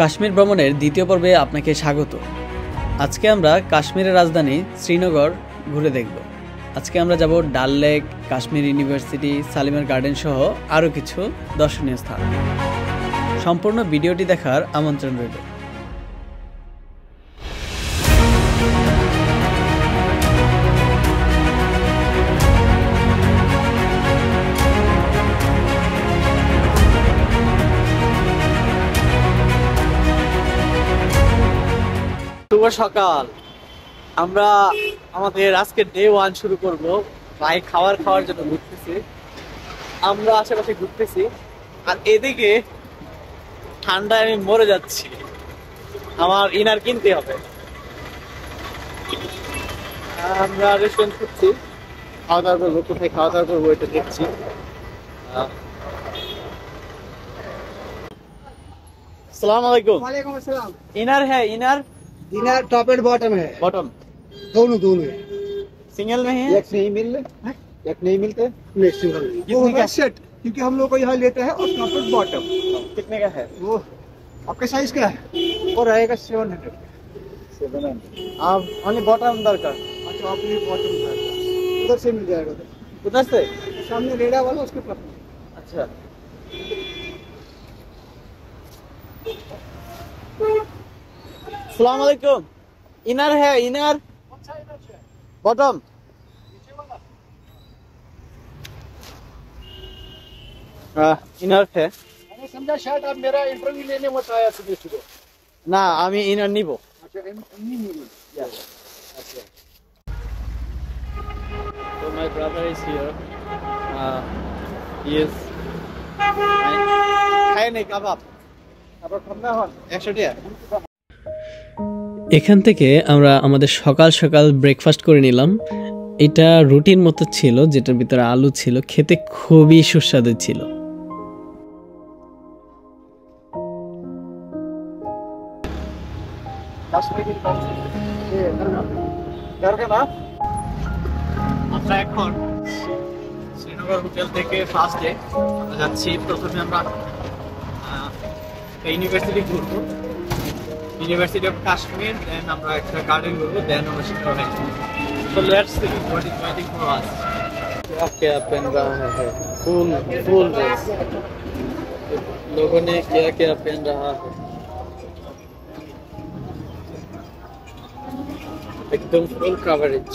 কাশ্মীর ভ্রমণের দ্বিতীয় পর্বে আপনাকে স্বাগত। আজকে আমরা কাশ্মীরের রাজধানী শ্রীনগর ঘুরে দেখব। আজকে আমরা যাব ডাল লেক, কাশ্মীর ইউনিভার্সিটি, সালিমের গার্ডেন সহ আরও কিছু দর্শনীয় স্থান। সম্পূর্ণ ভিডিওটি দেখার আমন্ত্রণ রইল। শুভ সকাল। আমরা আমাদের আজকে ডে 1 শুরু করব। ভাই খাওয়ার জন্য ঘুরতেছি, আমরা আশেপাশে ঘুরতেছি, আর এদিকে ঠান্ডায় আমি মরে যাচ্ছি। আমার ইনার কিনতে হবে। আমরা রেস্টুরেন্ট খুঁজছি, খাওয়া দাওয়া করবো। কোথায় খাওয়া দাওয়া করবো এটা দেখছি। अस्सलाम वालेकुम। वालेकुम अस्सलाम। इनर है? Inner inner top and bottom है, बॉटम दोनों दोनों है। सिंगल में है? एक नहीं मिल एक नहीं मिलते, नेक्स्ट सिंगल वो होगा सेट, क्योंकि हम लोग को यहाँ लेते हैं और टॉप एंड बॉटम। कितने का है वो आपका साइज क्या है? वो रहेगा 700। 700 आप ओनली बॉटम दरकार? अच्छा, आप ये बॉटम उधर से मिल जाएगा, उधर से सामने रेडा वाला उसके पास। अच्छा, अस्सलाम वालेकुम। इनर है? Inner bottom? इनर है। मैंने समझा शायद आप मेरा इंटरव्यू लेने मत आया सुबह सुबह। ना আমি ইনার নিব। अच्छा, नहीं मिली। अच्छा, so my brother is here. He is খায় নাই কাবাব। আবার ঠান্ডা হন 100 টাকা। এখান থেকে আমরা আমাদের সকাল সকাল ব্রেকফাস্ট করে নিলাম। এটা রুটিন মতো ছিল, যেটার ভিতরে আলু ছিল, খেতে খুবই সুস্বাদু ছিল। আমরা এখন শ্রীনগর হোটেল থেকে ফার্স্টে আমরা যাচ্ছি। প্রথমে আমরা ইউনিভার্সিটি ঘুরবো, ইউনিভার্সিটি অফ কাশ্মীর, দেন আমরা একটা গার্ডেন ঘুরবো, দেন আমরা সেখানে So let's see what is waiting for us. क्या पहन रहा है? Full dress. लोगों ने क्या पहन रहा है? एकदम ফুল কভারেজ।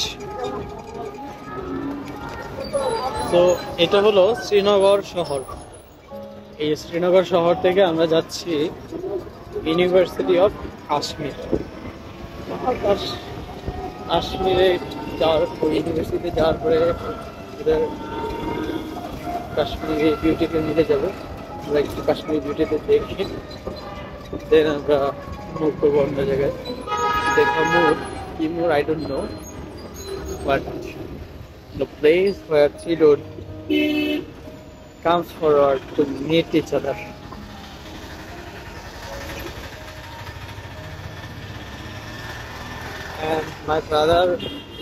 তো এটা হলো শ্রীনগর শহর। এই শ্রীনগর শহর থেকে আমরা যাচ্ছি ইউনিভার্সিটি অফ কাশ্মীর। কাশ্মীরে যাওয়ার পরে, ইউনিভার্সিটিতে যাওয়ার পরে ওদের কাশ্মীরি বিউটিতে নিয়ে যাবো। আমরা একটু কাশ্মীরি বিউটিতে দেখি, দেন আমরা মুভ করবো অন্য জায়গায়। দেখা মুভ কি move I don't know, but the place where children comes forward to meet each other. And my brother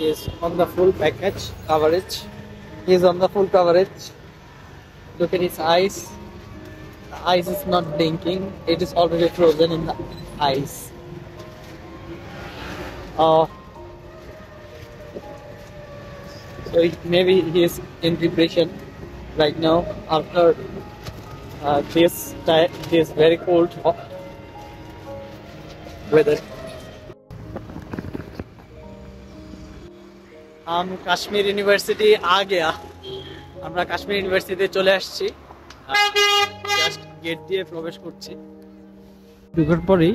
is on the full package coverage. He is on the full coverage. Look at his eyes. The eyes is not blinking. It is already frozen in the eyes. So maybe he is in depression right now after this very cold weather. हम Kashmir university आ गया। আমরা কাশ্মীর ইউনিভার্সিটিতে চলে আসছি। Just get দিয়ে প্রবেশ করছি। ঢোকার পরেই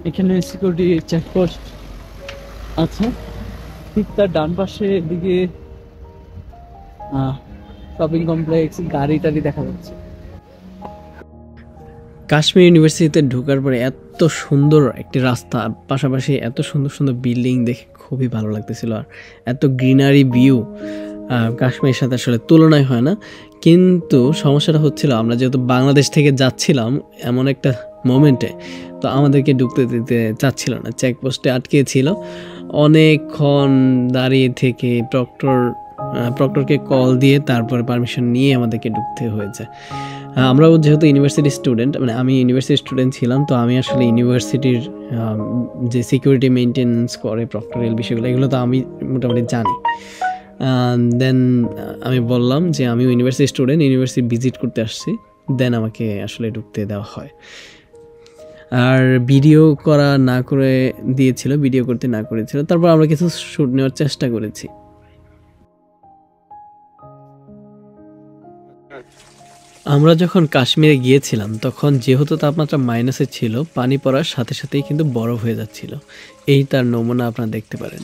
এখানে সিকিউরিটি চেকপোস্ট আছে। ঠিক তার ডান পাশে দিকে শপিং কমপ্লেক্স, গাড়ি টাড়ি দেখা যাচ্ছে। কাশ্মীর ইউনিভার্সিটিতে ঢোকার পরে এত সুন্দর একটি রাস্তা, পাশাপাশি এত সুন্দর সুন্দর বিল্ডিং দেখে খুবই ভালো লাগতেছিল। আর এত গ্রিনারি ভিউ কাশ্মীরের সাথে আসলে তুলনায় হয় না। কিন্তু সমস্যাটা হচ্ছিল, আমরা যেহেতু বাংলাদেশ থেকে যাচ্ছিলাম এমন একটা মোমেন্টে, তো আমাদেরকে ঢুকতে দিতে চাচ্ছিল না, চেকপোস্টে আটকে ছিল। অনেকক্ষণ দাঁড়িয়ে থেকে প্রক্টরকে কল দিয়ে তারপরে পারমিশন নিয়ে আমাদেরকে ঢুকতে হয়েছে। আমরাও যেহেতু ইউনিভার্সিটি স্টুডেন্ট, মানে আমি ইউনিভার্সিটি স্টুডেন্ট ছিলাম, তো আমি আসলে ইউনিভার্সিটির যে সিকিউরিটি মেনটেন্স করে প্রক্টোরিয়াল বিষয়গুলো, এগুলো তো আমি মোটামুটি জানি। দেন আমি বললাম যে আমিও ইউনিভার্সিটি স্টুডেন্ট, ইউনিভার্সিটি ভিজিট করতে আসছি, দেন আমাকে আসলে ঢুকতে দেওয়া হয়। আর ভিডিও করা না করে দিয়েছিল, ভিডিও করতে না করেছিল। তারপর আমরা কিছু শ্যুট নেওয়ার চেষ্টা করেছি। আমরা যখন কাশ্মীরে গিয়েছিলাম তখন যেহেতু তাপমাত্রা মাইনাসে ছিল, পানি পড়ার সাথে সাথেই কিন্তু বরফ হয়ে যাচ্ছিল। এই তার নমুনা আপনারা দেখতে পারেন।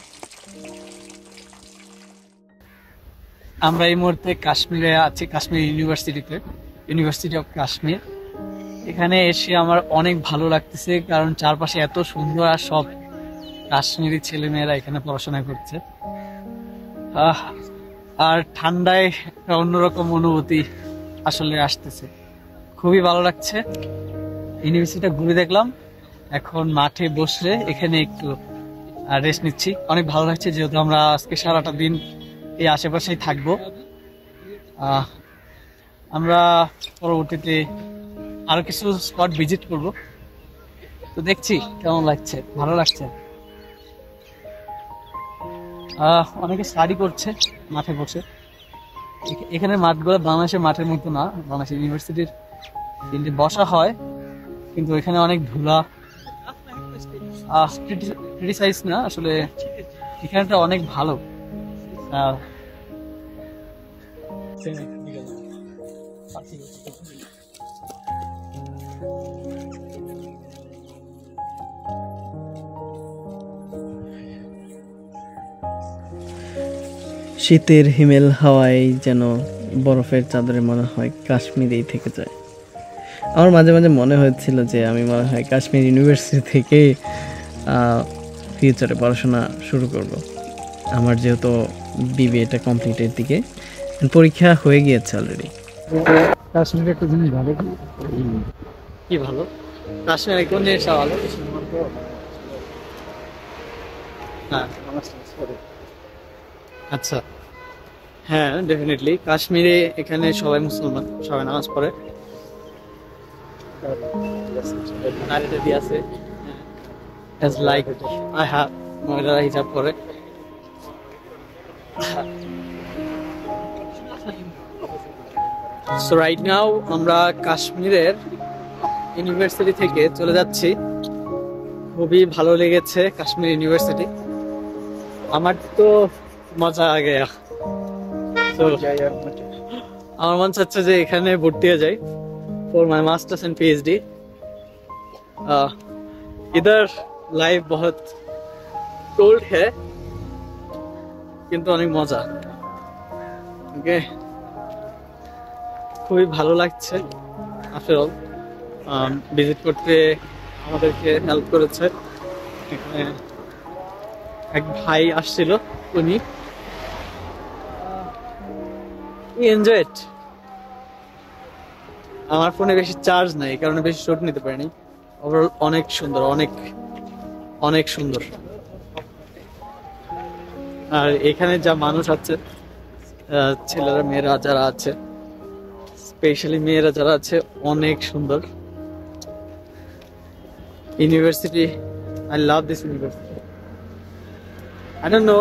আমরা এই মুহূর্তে কাশ্মীরে আছি, কাশ্মীর ইউনিভার্সিটিতে, ইউনিভার্সিটি অফ কাশ্মীর। এখানে এসে আমার অনেক ভালো লাগতেছে, কারণ চারপাশে এত সুন্দর আর সব কাশ্মীরি ছেলেমেয়েরা এখানে পড়াশোনা করছে। আর ঠান্ডায় একটা অন্যরকম অনুভূতি আসলে আসতেছে, খুবই ভালো লাগছে। ইউনিভার্সিটিটা ঘুরে দেখলাম, এখন মাঠে বসে এখানে একটু রেস্ট নিচ্ছি। অনেক ভালো লাগছে, যেহেতু আমরা আজকে সারাটা দিন এই আশেপাশেই থাকবো। আমরা পরবর্তীতে আরো কিছু স্পট ভিজিট করব, তো দেখছি কেমন লাগছে। ভালো লাগছে। অনেকে স্টাডি করছে মাঠে বসে। এখানে মাঠগুলো বাংলাদেশের মাঠের মতো না, বাংলাদেশ ইউনিভার্সিটির ফিল্ডে বসা হয়, কিন্তু এখানে অনেক ধুলা। ক্রিটিসাইজ না, আসলে এখানটা অনেক ভালো। শীতের হিমেল হাওয়ায় যেন বরফের চাদরে মনে হয় কাশ্মীরেই থেকে যায়। আমার মাঝে মাঝে মনে হয়েছিল যে আমি মনে হয় কাশ্মীর ইউনিভার্সিটি থেকে ফিউচারে পড়াশোনা শুরু করব। আমার যেহেতু বিবিএটা কমপ্লিটের দিকে, পরীক্ষা হয়ে গিয়েছে অলরেডি। কাশ্মীরে একটা জিনিস ভালো, কি ভালো? কাশ্মীরে কোন জিনিসটা ভালো? আচ্ছা, হ্যাঁ, ডেফিনেটলি কাশ্মীরে এখানে সবাই মুসলমান, সবাই নামাজ পড়ে। নারীদের আছে, as like I have, মহিলারা হিজাব করে। So right now আমরা কাশ্মীরের ইউনিভার্সিটি থেকে চলে যাচ্ছি। খুবই ভালো লেগেছে কাশ্মীর ইউনিভার্সিটি, আমার তো মজা আ গয়া। তো আমার মন চাচ্ছে যে এখানে ভর্তি হয়ে যাই for my masters and PhD. इधर लाइफ बहुत कोल्ड है, কিন্তু অনেক মজা। ওকে, খুবই ভালো লাগছে। আফটার অল ভিজিট করতে আমাদেরকে হেল্প করেছে এখানে এক ভাই আসছিল, উনি এনজয় ইট। আমার ফোনে বেশি চার্জ নাই, এই কারণে বেশি শট নিতে পারিনি। ওভারঅল অনেক সুন্দর, অনেক অনেক সুন্দর। আর এখানে যা মানুষ আছে, ছেলেরা মেয়েরা যারা আছে, স্পেশালি মেয়েরা যারা আছে, অনেক সুন্দর। University, I love this university. I don't know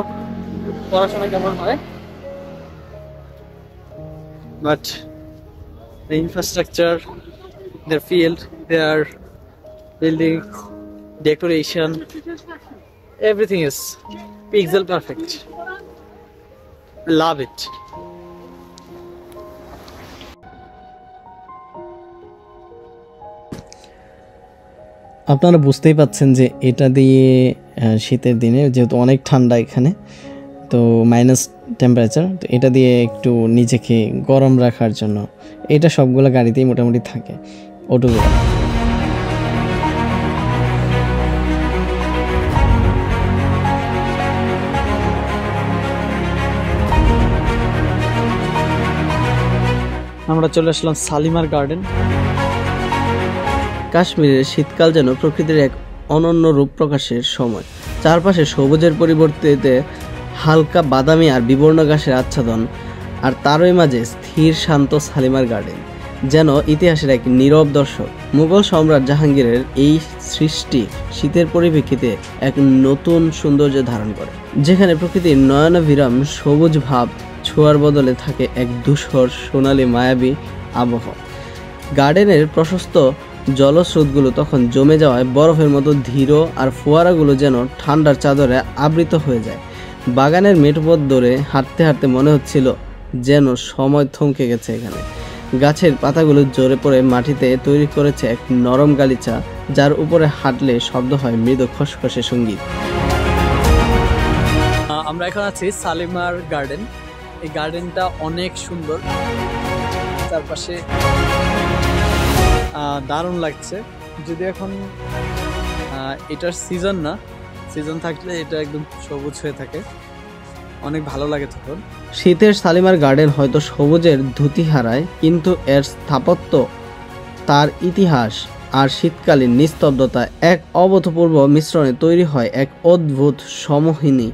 পড়াশোনা কেমন হয়, but the infrastructure, their field, their buildings, decoration, everything is pixel perfect. I love it. আপনারা বুঝতেই পাচ্ছেন যে এটা দিয়ে শীতের দিনে যেহেতু অনেক ঠান্ডা এখানে, তো মাইনাস টেম্পারেচার, তো এটা দিয়ে একটু নিজেকে গরম রাখার জন্য এটা সবগুলো গাড়িতেই মোটামুটি থাকে, অটোগুলো। আমরা চলে আসলাম শালিমার গার্ডেন। কাশ্মীরের শীতকাল যেন প্রকৃতির এক অনন্য রূপ প্রকাশের সময়। চারপাশে সবুজের পরিবর্তে হালকা বাদামি আর বিবর্ণ ঘাসের আচ্ছাদন, আর তারই মাঝে স্থির শান্ত শালিমার গার্ডেন। যেন ইতিহাসের এক নীরব দর্শক। মুঘল সম্রাট জাহাঙ্গীরের এই সৃষ্টি শীতের পরিপ্রেক্ষিতে এক নতুন সৌন্দর্য ধারণ করে, যেখানে প্রকৃতির নয়নাভিরাম সবুজ ভাব ছোঁয়ার বদলে থাকে এক ধূসর সোনালী মায়াবী আবহ। গার্ডেনের প্রশস্ত জলস্রোতগুলো তখন জমে যাওয়ায় বরফের মতো ধীর, আর ফোয়ারাগুলো যেন ঠান্ডার চাদরে আবৃত হয়ে যায়। বাগানের মেঠোপথ ধরে হাঁটতে হাঁটতে মনে হচ্ছিল যেন সময় থমকে গেছে এখানে। গাছের পাতাগুলো জোরে পড়ে মাটিতে তৈরি করেছে এক নরম গালিচা, যার উপরে হাঁটলে শব্দ হয় মৃদু খসখসে সঙ্গীত। আমরা এখন আছি শালিমার গার্ডেন। এই গার্ডেনটা অনেক সুন্দর, চারপাশে দারুণ লাগছে। যদি এখন এটার সিজন না, সিজন থাকলে এটা একদম সবুজ হয়ে থাকে, অনেক ভালো লাগে তখন। শীতের শালিমার গার্ডেন হয়তো সবুজের ধুতি হারায়, কিন্তু এর স্থাপত্য, তার ইতিহাস আর শীতকালীন নিস্তব্ধতা এক অভূতপূর্ব মিশ্রণে তৈরি হয় এক অদ্ভুত সমোহিনী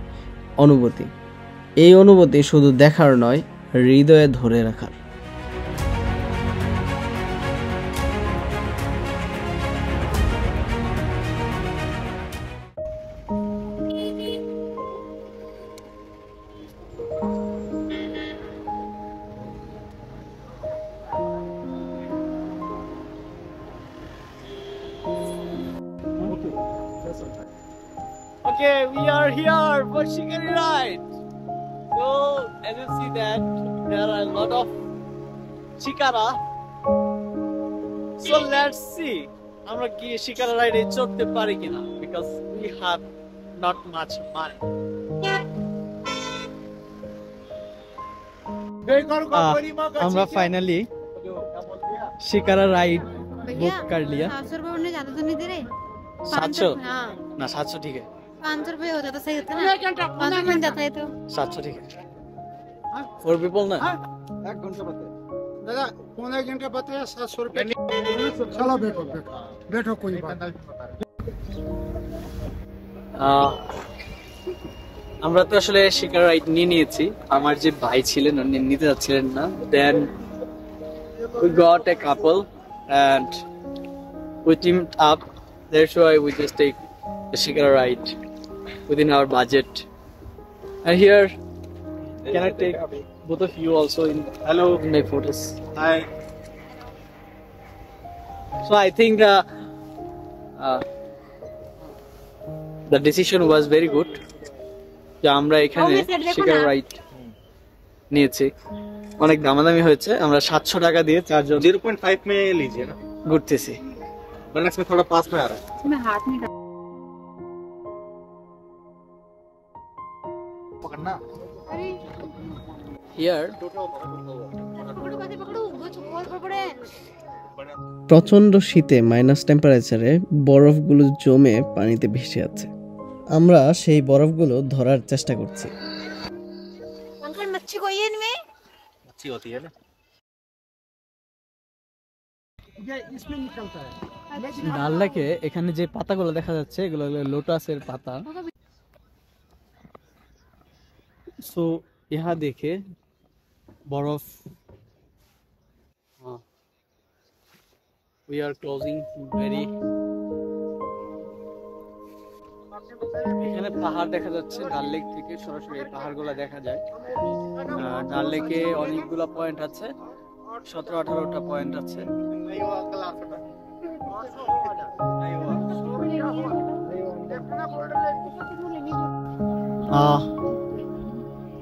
অনুভূতি। এই অনুভূতি শুধু দেখার নয়, হৃদয়ে ধরে রাখার। Okay, we are here for Shikari ride. So, as you see that there are a lot of Shikara. So let's see, আমরা কি Shikara ride এ চড়তে পারি কিনা, because we have not much money. আমরা फाइनली Shikara ride बुक कर लिया। 700 रुपए उन्हें ज्यादा तो नहीं दे रहे। 700? हाँ, ना 700 ठीक है, 500 रुपए हो जाता सही होता ना। 500 मिल जाता है तो 700 ठीक है। For people ना 1 घंटा बताए दादा, पौने 1 घंटा बताया 700 रुपए। चलो बैठो बैठो बैठो, कोई बात नहीं। আমরা তো আসলে Shikara রাইড নিয়েছি, আমার যে ভাই ছিলেন উনি নিতে যাচ্ছিলেন না। Then we got a couple and we teamed up. That's why we just take the Shikara ride within our budget. And here, can I take both of you also in my photos? Hi. So I think the decision was very good. যে আমরা এখানে Shikara ride নিয়েছি, অনেক দামাদামি হয়েছে। আমরা 700 টাকা দিয়ে 4 জন 0.5 में लीजिए ना, ঘুরতেছি। वरना इसमें थोड़ा पास में आ रहा है। मैं हाथ नहीं डाल। पकड़ना अरे Here पकड़ो कैसे पकड़ो, वो चुप पड़े। প্রচণ্ড শীতে মাইনাস টেম্পারেচারে বরফগুলো জমে পানিতে ভেসে আছে। আমরা সেই বরফগুলো ধরার চেষ্টা করছি। अंकल मच्छी कोई है इनमें? अच्छी होती है ना, ये इसमें निकलता है। ডাল লেকে এখানে যে পাতাগুলো দেখা যাচ্ছে এগুলো হলো লোটাসের পাতা। সো ইহা দেখে বরফ, we are closing very, এখানে পাহাড় দেখা যাচ্ছে ডাল লেক থেকে, সরাসরি এই পাহাড়গুলো দেখা যায়। ডাল লেকে অনেকগুলো পয়েন্ট আছে, 17-18টা পয়েন্ট আছে।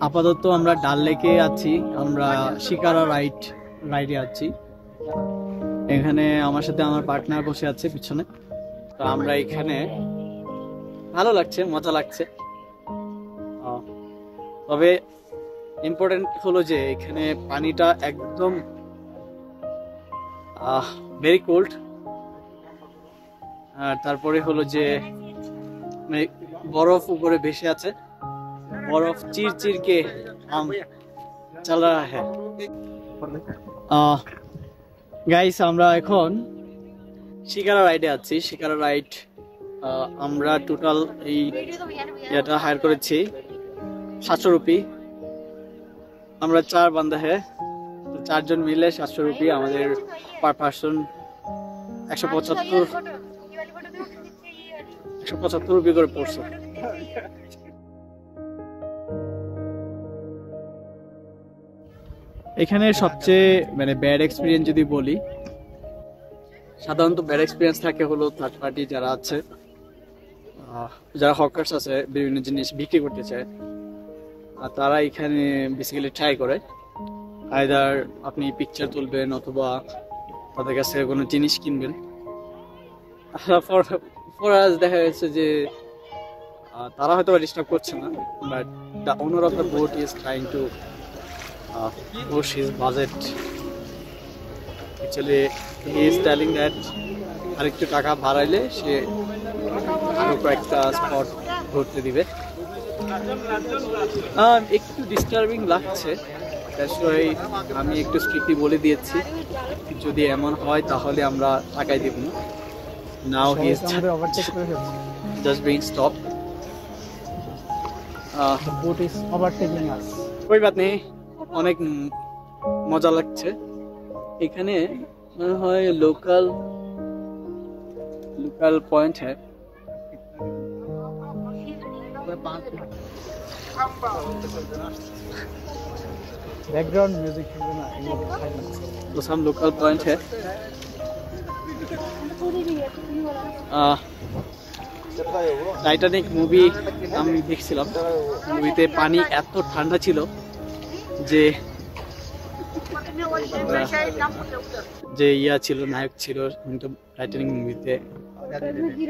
আপাতত আমরা ডাল লেকে আছি, আমরা Shikara রাইডে আছি। এখানে আমার সাথে আমার পার্টনার বসে আছে পিছনে। তো আমরা এখানে ভালো লাগছে, মজা লাগছে। তবে ইম্পর্টেন্ট হলো যে এখানে পানিটা একদম ভেরি কোল্ড। আর তারপরে হলো যে বরফ উপরে ভেসে আছে, বরফ চির কে আম চল রহা হ্যায়। গাইস আমরা এখন Shikara রাইডে আছি। Shikara রাইড আমরা টোটাল এই এটা হায়ার করেছি 700 রুপি। আমরা 4 বান্দা হ্যাঁ, চারজন মিলে 700 রুপি, আমাদের পার পার্সন 175 রুপি করে পড়ছে। এখানে সবচেয়ে মানে ব্যাড এক্সপিরিয়েন্স যদি বলি, সাধারণত ব্যাড এক্সপিরিয়েন্স থাকে হলো থার্ড পার্টি যারা আছে, যারা হকার্স আছে, বিভিন্ন জিনিস বিক্রি করতে চায়, আর তারা এখানে বেসিক্যালি ট্রাই করে আইদার আপনি পিকচার তুলবেন অথবা তাদের কাছে কোনো জিনিস কিনবেন। ফর আস দেখা গেছে যে তারা হয়তো ডিস্টার্ব করছে না, but the owner of the BOT is trying to push his budget. Actually, he is telling that আরেকটু টাকা বাড়াইলে সে আরো কয়েকটা স্পট ঘুরতে দিবে। একটু ডিস্টার্বিং লাগছে, আমি একটু স্ট্রিক্টলি বলে দিয়েছি যদি এমন হয় তাহলে আমরা টাকাই দেব না। Now he is just being stop, boat is overtaking us. कोई बात नहीं, অনেক মজা লাগছে। এখানে মনে হয় লোকাল পয়েন্ট হ্যাঁ, Background music है ना, तो सब लोकल पॉइंट है। টাইটানিক মুভি আমি দেখছিলাম, মুভিতে পানি এত ঠান্ডা ছিল যে ইয়া ছিল, নায়ক ছিল কিন্তু টাইটানিক মুভিতে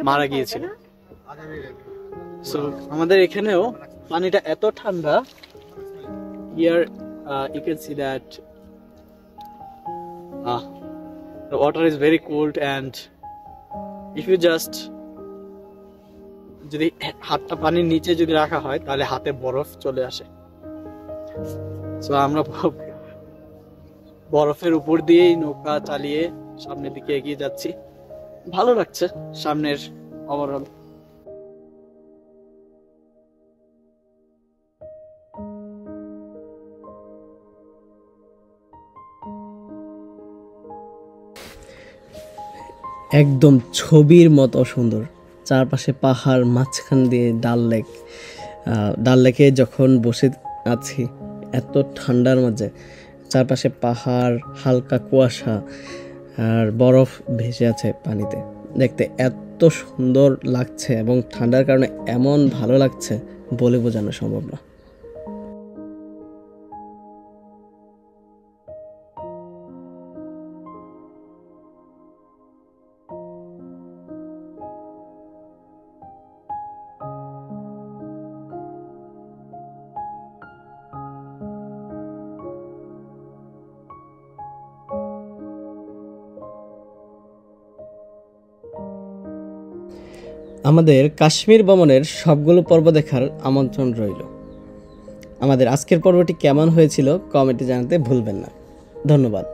মারা গিয়েছিল। সো আমাদের এখানেও পানিটা এত ঠান্ডা, here you can see that the water is very cold, and if you just যদি হাতটা পানির নিচে যদি রাখা হয় তাহলে হাতে বরফ চলে আসে। সো আমরা বরফের উপর দিয়েই নৌকা চালিয়ে সামনের দিকে এগিয়ে যাচ্ছি, ভালো লাগছে সামনের ওভারঅল। একদম ছবির মতো সুন্দর, চারপাশে পাহাড়, মাঝখান দিয়ে ডাল লেকে যখন বসে আছি এত ঠান্ডার মাঝে, চারপাশে পাহাড়, হালকা কুয়াশা আর বরফ ভেসে আছে পানিতে, দেখতে এত সুন্দর লাগছে এবং ঠান্ডার কারণে এমন ভালো লাগছে বলে বোঝানো সম্ভব না। আমাদের কাশ্মীর ভ্রমণের সবগুলো পর্ব দেখার আমন্ত্রণ রইল। আমাদের আজকের পর্বটি কেমন হয়েছিল কমেন্টে জানাতে ভুলবেন না। ধন্যবাদ।